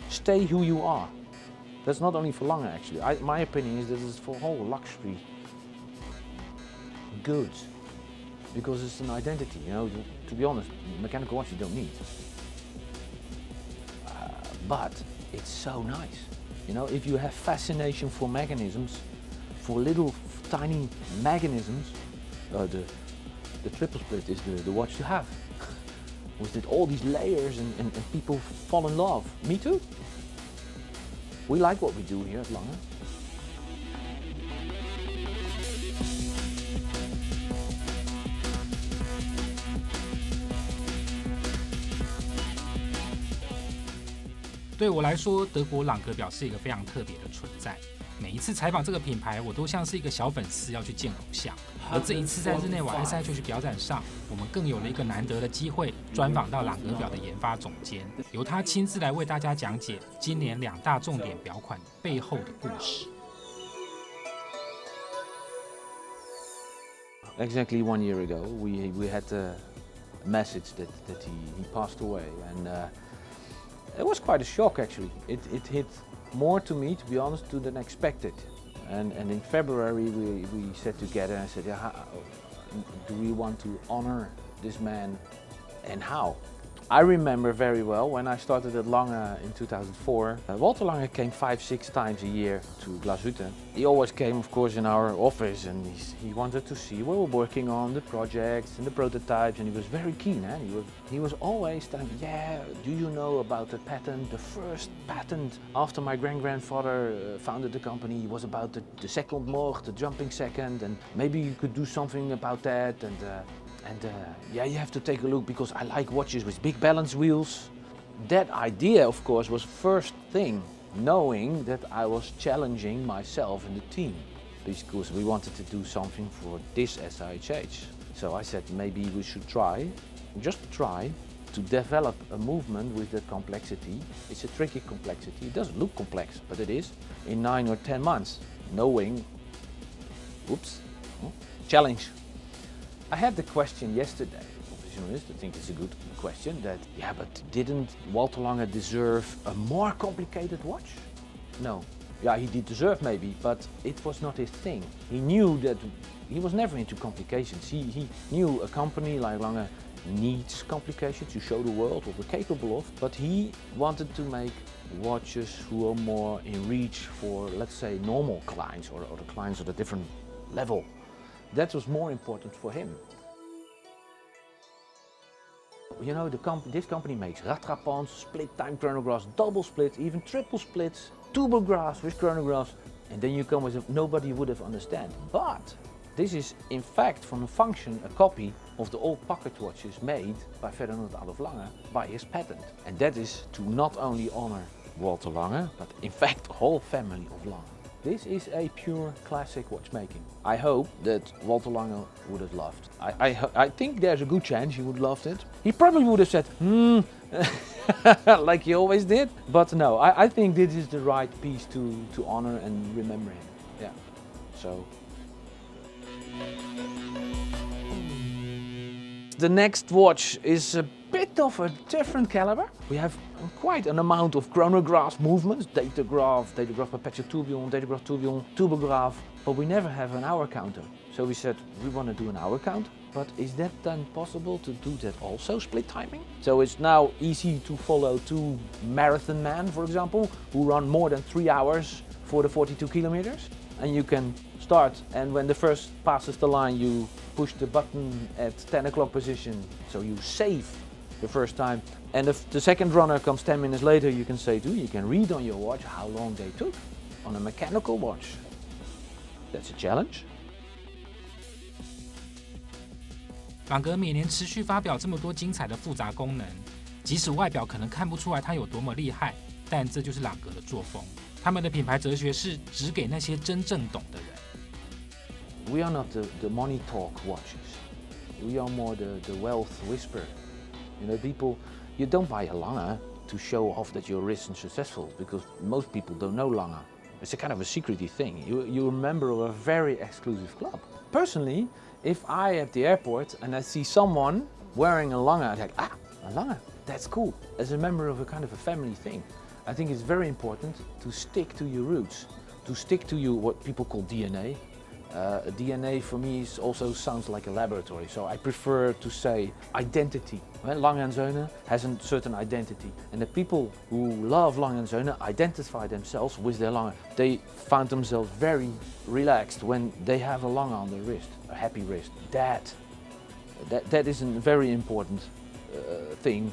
Stay who you are. That's not only for Lange actually. My opinion is that it's for whole luxury goods. Because it's an identity, you know, to be honest, mechanical watch you don't need. But it's so nice. You know, if you have fascination for mechanisms, for little tiny mechanisms, the triple split is the watch to have. With all these layers and people fall in love. Me too. We like what we do here at Lange. 对我来说，德国朗格表是一个非常特别的存在。每一次采访这个品牌，我都像是一个小粉丝要去见偶像。而这一次在日内瓦 SIH 表展上，我们更有了一个难得的机会，专访到朗格表的研发总监，由他亲自来为大家讲解今年2大重点表款背后的故事。Exactly 1 year ago, we had a message that he passed away, and it was quite a shock actually. It hit more to me, to be honest, than expected. And in February we sat together and said, yeah, do we want to honor this man and how? I remember very well when I started at Lange in 2004. Walter Lange came 5-6 times a year to Glashütte. He always came, of course, in our office, and he wanted to see what we're working on, the projects and the prototypes, and he was very keen. He was always telling me, yeah, do you know about the patent, the first patent after my grandfather founded the company was about the second mort, the jumping second, and maybe you could do something about that. And yeah, you have to take a look because I like watches with big balance wheels. That idea, of course, was first thing, knowing that I was challenging myself and the team because we wanted to do something for this SIHH. So I said maybe we should just try to develop a movement with that complexity. It's a tricky complexity. It doesn't look complex, but it is. In 9 or 10 months, knowing, challenge. I had the question yesterday of a journalist, I think it's a good question, that, yeah, but didn't Walter Lange deserve a more complicated watch? No. Yeah, he did deserve maybe, but it was not his thing. He knew that he was never into complications. He knew a company like Lange needs complications to show the world what we're capable of, but he wanted to make watches who are more in reach for, let's say, normal clients or the clients at a different level. That was more important for him. You know, this company makes rattrapants, split time chronographs, double splits, even triple splits, turbographs with chronographs, and then you come with nobody would have understood. But this is in fact from a function a copy of the old pocket watches made by Ferdinand Adolf Lange by his patent. And that is to not only honor Walter Lange, but in fact the whole family of Lange. This is a pure classic watchmaking. I hope that Walter Lange would have loved. I think there's a good chance he would have loved it. He probably would have said, like he always did. But no, I think this is the right piece to honor and remember him. Yeah, so. The next watch is a bit of a different caliber. We have quite an amount of chronograph movements, datograph perpetual tourbillon, datograph tourbillon, turbograph, but we never have an hour counter. So we said we want to do an hour count, but is that then possible to do that also, split timing? So it's now easy to follow 2 marathon men, for example, who run more than 3 hours for the 42 kilometers. And you can start, and when the first passes the line, you push the button at 10 o'clock position, so you save the first time. And if the second runner comes 10 minutes later, you can say too, you can read on your watch how long they took on a mechanical watch. That's a challenge. 朗格每年持续发表这么多精彩的复杂功能，即使外表可能看不出来它有多么厉害，但这就是朗格的作风。他们的品牌哲学是只给那些真正懂的人。We are not the money talk watches. We are more the wealth whisper. You know, people, you don't buy a Lange to show off that you're rich and successful, because most people don't know Lange. It's a kind of a secrety thing. You're a member of a very exclusive club. Personally, if I at the airport and I see someone wearing a Lange, I think, a Lange, that's cool. As a member of a kind of a family thing, I think it's very important to stick to your roots, to stick to what people call DNA. DNA for me also sounds like a laboratory, so I prefer to say identity. Lange & Söhne has a certain identity, and the people who love Lange & Söhne identify themselves with their Lange. They found themselves very relaxed when they have a Lange on their wrist, a happy wrist. That is a very important thing